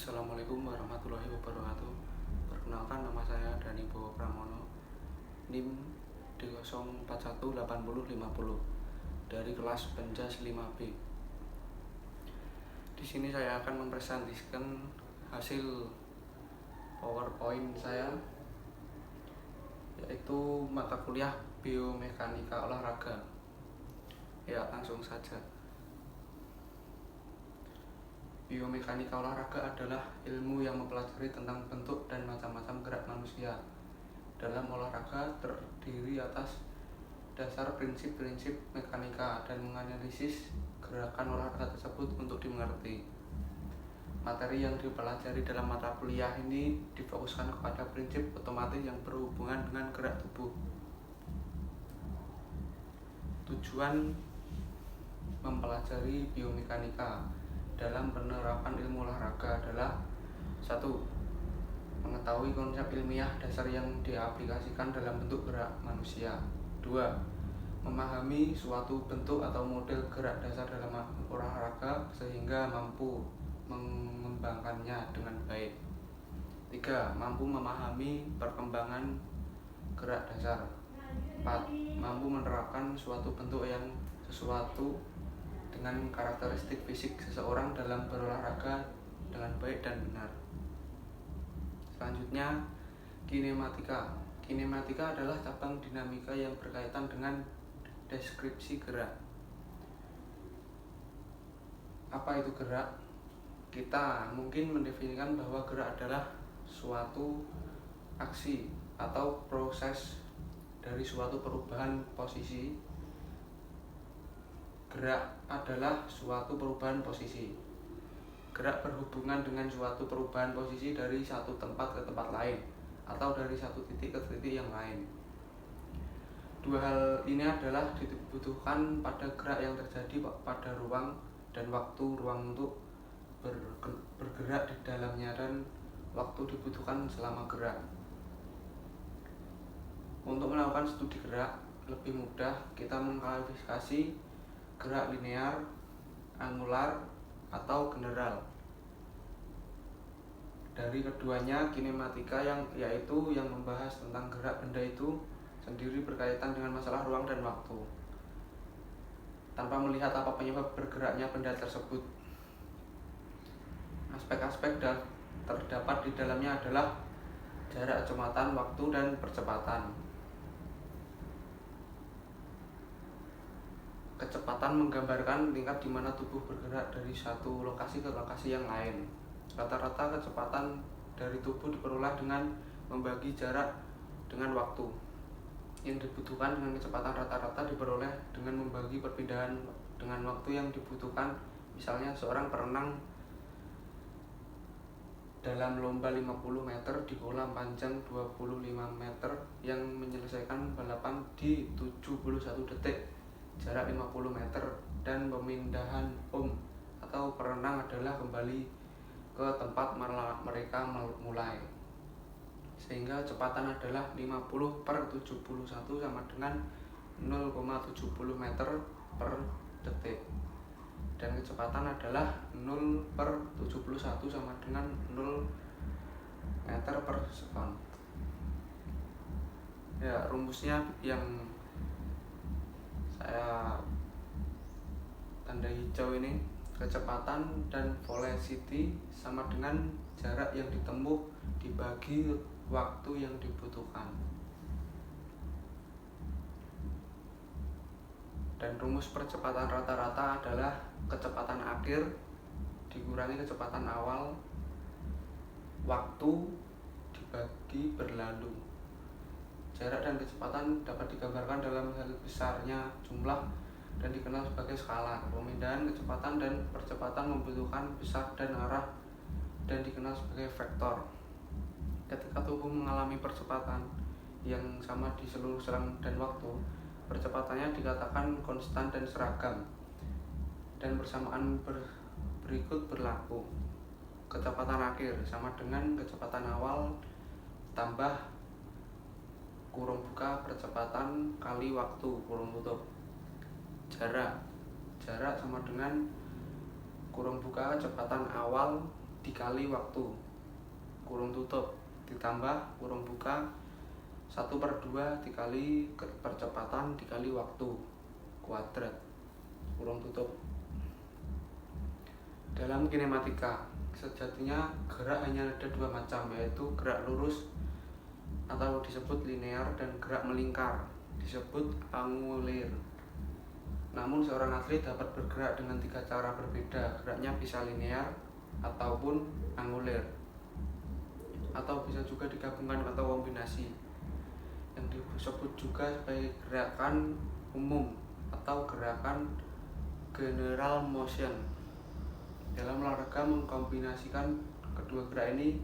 Assalamualaikum warahmatullahi wabarakatuh. Perkenalkan, nama saya Dani Bowo Pramono, NIM D0418050 dari kelas Penjas 5B. Di sini saya akan mempresentasikan hasil PowerPoint saya, yaitu mata kuliah Biomekanika Olahraga. Ya, langsung saja. Biomekanika olahraga adalah ilmu yang mempelajari tentang bentuk dan macam-macam gerak manusia. Dalam olahraga terdiri atas dasar prinsip-prinsip mekanika dan menganalisis gerakan olahraga tersebut untuk dimengerti. Materi yang dipelajari dalam mata kuliah ini difokuskan kepada prinsip otomatis yang berhubungan dengan gerak tubuh. Tujuan mempelajari biomekanika dalam penerapan ilmu olahraga adalah 1. Mengetahui konsep ilmiah dasar yang diaplikasikan dalam bentuk gerak manusia. 2. Memahami suatu bentuk atau model gerak dasar dalam olahraga sehingga mampu mengembangkannya dengan baik. 3. Mampu memahami perkembangan gerak dasar. 4. Mampu menerapkan suatu bentuk yang sesuatu dengan karakteristik fisik seseorang dalam berolahraga dengan baik dan benar. Selanjutnya, kinematika. Kinematika adalah cabang dinamika yang berkaitan dengan deskripsi gerak. Apa itu gerak? Kita mungkin mendefinisikan bahwa gerak adalah suatu aksi atau proses dari suatu perubahan posisi. Gerak adalah suatu perubahan posisi. Gerak berhubungan dengan suatu perubahan posisi dari satu tempat ke tempat lain atau dari satu titik ke titik yang lain. Dua hal ini adalah dibutuhkan pada gerak yang terjadi pada ruang dan waktu. Ruang untuk bergerak di dalamnya dan waktu dibutuhkan selama gerak. Untuk melakukan studi gerak lebih mudah, kita mengklasifikasi gerak linear, angular, atau general. Dari keduanya, kinematika yaitu yang membahas tentang gerak benda itu sendiri berkaitan dengan masalah ruang dan waktu, tanpa melihat apa penyebab bergeraknya benda tersebut. Aspek-aspek terdapat di dalamnya adalah jarak, kecepatan, waktu, dan percepatan. Kecepatan menggambarkan tingkat di mana tubuh bergerak dari satu lokasi ke lokasi yang lain. Rata-rata kecepatan dari tubuh diperoleh dengan membagi jarak dengan waktu. Yang dibutuhkan dengan kecepatan rata-rata diperoleh dengan membagi perpindahan dengan waktu yang dibutuhkan. Misalnya seorang perenang dalam lomba 50 meter di kolam panjang 25 meter yang menyelesaikan balapan di 71 detik. Jarak 50 meter dan pemindahan atau perenang adalah kembali ke tempat mereka mulai, sehingga kecepatan adalah 50/71 sama dengan 0,70 meter per detik, dan kecepatan adalah 0/71 sama dengan 0 meter per sekon. Ya, rumusnya yang saya tanda hijau ini, kecepatan dan velocity sama dengan jarak yang ditempuh dibagi waktu yang dibutuhkan. Dan rumus percepatan rata-rata adalah kecepatan akhir dikurangi kecepatan awal, waktu dibagi berlalu. Jarak dan kecepatan dapat digambarkan dalam hal besarnya jumlah dan dikenal sebagai skala. Pemindahan kecepatan dan percepatan membutuhkan besar dan arah dan dikenal sebagai vektor. Ketika tubuh mengalami percepatan yang sama di seluruh selang dan waktu, percepatannya dikatakan konstan dan seragam, dan persamaan berikut berlaku. Kecepatan akhir sama dengan kecepatan awal tambah kurung buka percepatan kali waktu kurung tutup. Jarak sama dengan kurung buka kecepatan awal dikali waktu kurung tutup ditambah kurung buka 1/2 dikali percepatan dikali waktu kuadrat kurung tutup. Dalam kinematika, sejatinya gerak hanya ada dua macam, yaitu gerak lurus atau disebut linear dan gerak melingkar disebut angulir. Namun seorang atlet dapat bergerak dengan 3 cara berbeda. Geraknya bisa linear ataupun angulir, atau bisa juga digabungkan atau kombinasi, yang disebut juga sebagai gerakan umum atau gerakan general motion. Dalam olahraga mengkombinasikan kedua gerak ini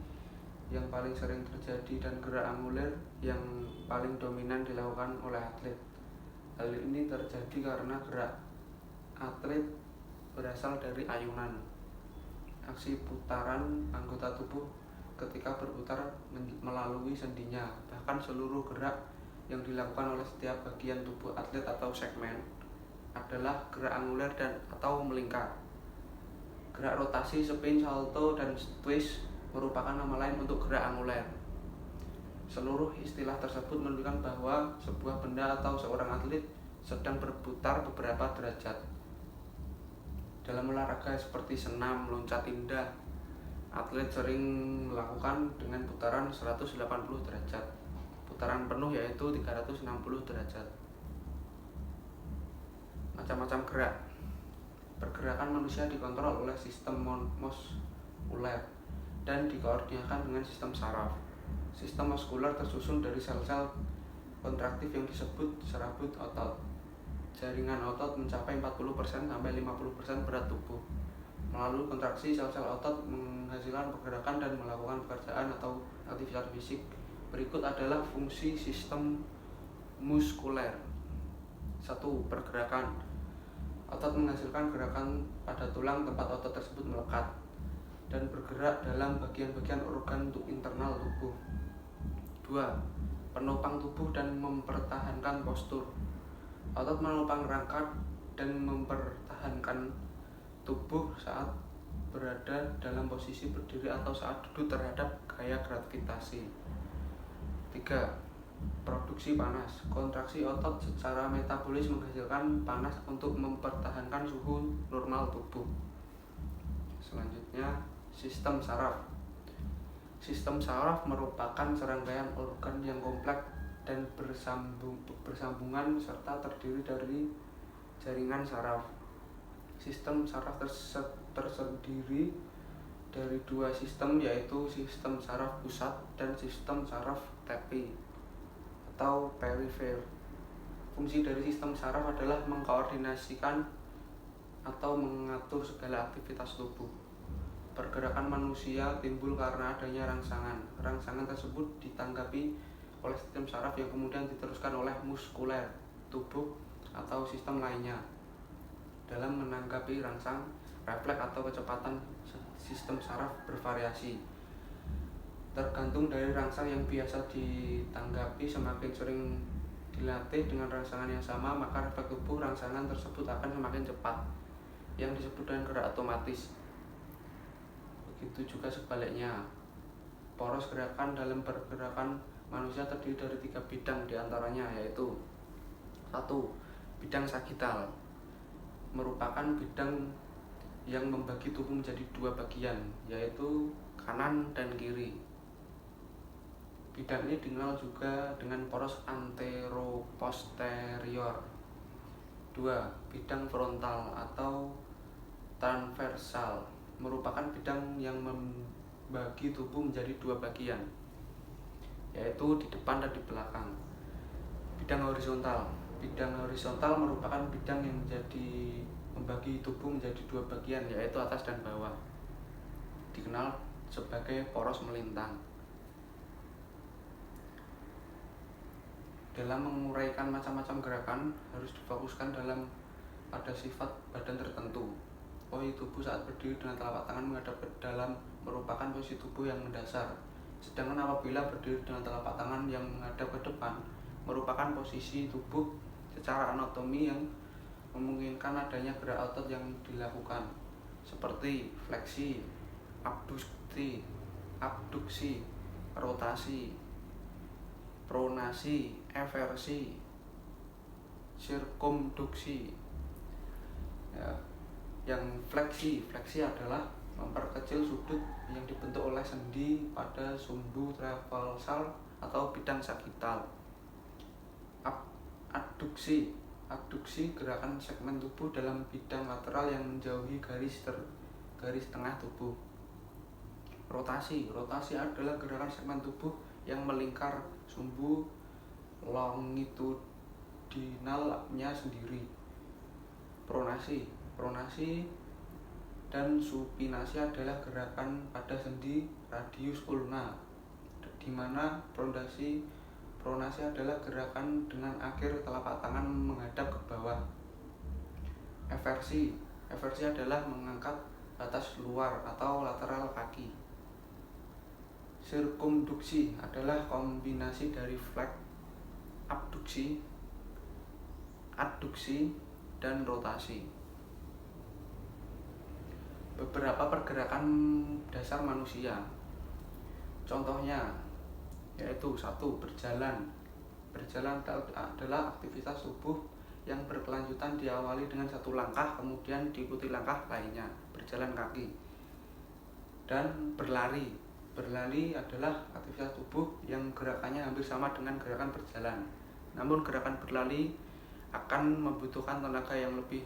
yang paling sering terjadi, dan gerak angulir yang paling dominan dilakukan oleh atlet. Hal ini terjadi karena gerak atlet berasal dari ayunan, aksi putaran anggota tubuh ketika berputar melalui sendinya. Bahkan seluruh gerak yang dilakukan oleh setiap bagian tubuh atlet atau segmen adalah gerak angulir dan atau melingkar. Gerak rotasi, spin, salto, dan twist merupakan nama lain untuk gerak angulir. Seluruh istilah tersebut menunjukkan bahwa sebuah benda atau seorang atlet sedang berputar beberapa derajat. Dalam olahraga seperti senam, loncat indah, atlet sering melakukan dengan putaran 180 derajat. Putaran penuh yaitu 360 derajat. Macam-macam gerak. Pergerakan manusia dikontrol oleh sistem muskuler dan dikoordinasikan dengan sistem saraf. Sistem muskuler tersusun dari sel-sel kontraktif yang disebut serabut otot. Jaringan otot mencapai 40% sampai 50% berat tubuh. Melalui kontraksi, sel-sel otot menghasilkan pergerakan dan melakukan pekerjaan atau aktivitas fisik. Berikut adalah fungsi sistem muskuler. 1. Pergerakan. Otot menghasilkan gerakan pada tulang tempat otot tersebut melekat dan bergerak dalam bagian-bagian organ internal tubuh. 2. Penopang tubuh dan mempertahankan postur. Otot menopang rangka dan mempertahankan tubuh saat berada dalam posisi berdiri atau saat duduk terhadap gaya gravitasi. 3. Produksi panas. Kontraksi otot secara metabolis menghasilkan panas untuk mempertahankan suhu normal tubuh. Selanjutnya, sistem saraf. Sistem saraf merupakan serangkaian organ yang kompleks dan bersambungan serta terdiri dari jaringan saraf. Sistem saraf tersendiri dari 2 sistem, yaitu sistem saraf pusat dan sistem saraf tepi atau perifer. Fungsi dari sistem saraf adalah mengkoordinasikan atau mengatur segala aktivitas tubuh. Pergerakan manusia timbul karena adanya rangsangan. Rangsangan tersebut ditanggapi oleh sistem saraf yang kemudian diteruskan oleh muskuler tubuh atau sistem lainnya. Dalam menanggapi rangsang, refleks atau kecepatan sistem saraf bervariasi. Tergantung dari rangsang yang biasa ditanggapi. Semakin sering dilatih dengan rangsangan yang sama, maka refleks tubuh rangsangan tersebut akan semakin cepat, yang disebut dengan gerak otomatis. Begitu juga sebaliknya. Poros gerakan dalam pergerakan manusia terdiri dari 3 bidang diantaranya, yaitu 1. Bidang sagital merupakan bidang yang membagi tubuh menjadi 2 bagian, yaitu kanan dan kiri. Bidang ini dikenal juga dengan poros antero-posterior. 2. Bidang frontal atau transversal merupakan bidang yang membagi tubuh menjadi 2 bagian, yaitu di depan dan di belakang. Bidang horizontal. Bidang horizontal merupakan bidang yang membagi tubuh menjadi 2 bagian, yaitu atas dan bawah. Dikenal sebagai poros melintang. Dalam menguraikan macam-macam gerakan harus difokuskan pada sifat badan tertentu. Posisi tubuh saat berdiri dengan telapak tangan menghadap ke dalam merupakan posisi tubuh yang mendasar. Sedangkan apabila berdiri dengan telapak tangan yang menghadap ke depan merupakan posisi tubuh secara anatomi yang memungkinkan adanya gerak otot yang dilakukan, seperti fleksi, abduksi, rotasi, pronasi, eversi, sirkumduksi. Ya, yang fleksi adalah memperkecil sudut yang dibentuk oleh sendi pada sumbu trapezial atau bidang sagital. Adduksi gerakan segmen tubuh dalam bidang lateral yang menjauhi garis tengah tubuh. Rotasi adalah gerakan segmen tubuh yang melingkar sumbu longitudinalnya sendiri. Pronasi dan supinasi adalah gerakan pada sendi radius ulna, di mana pronasi adalah gerakan dengan akhir telapak tangan menghadap ke bawah. Eversi adalah mengangkat batas luar atau lateral kaki. Sirkumduksi adalah kombinasi dari abduksi, adduksi, dan rotasi. Beberapa pergerakan dasar manusia, contohnya yaitu 1. Berjalan adalah aktivitas tubuh yang berkelanjutan, diawali dengan satu langkah kemudian diikuti langkah lainnya, berjalan kaki. Dan berlari adalah aktivitas tubuh yang gerakannya hampir sama dengan gerakan berjalan, namun gerakan berlari akan membutuhkan tenaga yang lebih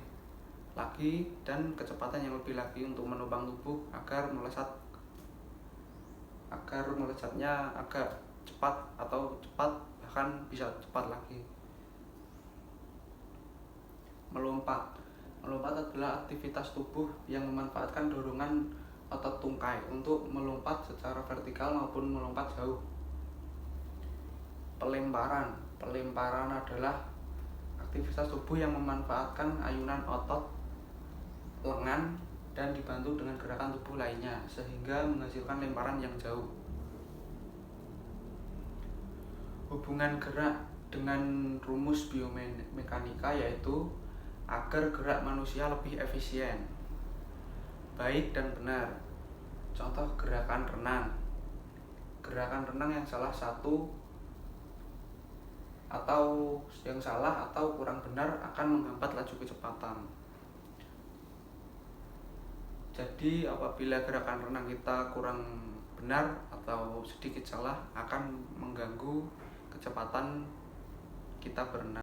lagi dan kecepatan yang lebih lagi untuk menopang tubuh agar melesatnya agak cepat atau cepat, bahkan bisa cepat lagi. Melompat adalah aktivitas tubuh yang memanfaatkan dorongan otot tungkai untuk melompat secara vertikal maupun melompat jauh. Pelemparan adalah aktivitas tubuh yang memanfaatkan ayunan otot lengan dan dibantu dengan gerakan tubuh lainnya sehingga menghasilkan lemparan yang jauh. Hubungan gerak dengan rumus biomekanika yaitu agar gerak manusia lebih efisien, baik dan benar. Contoh gerakan renang yang salah atau kurang benar akan menghambat laju kecepatan. Jadi apabila gerakan renang kita kurang benar atau sedikit salah akan mengganggu kecepatan kita berenang.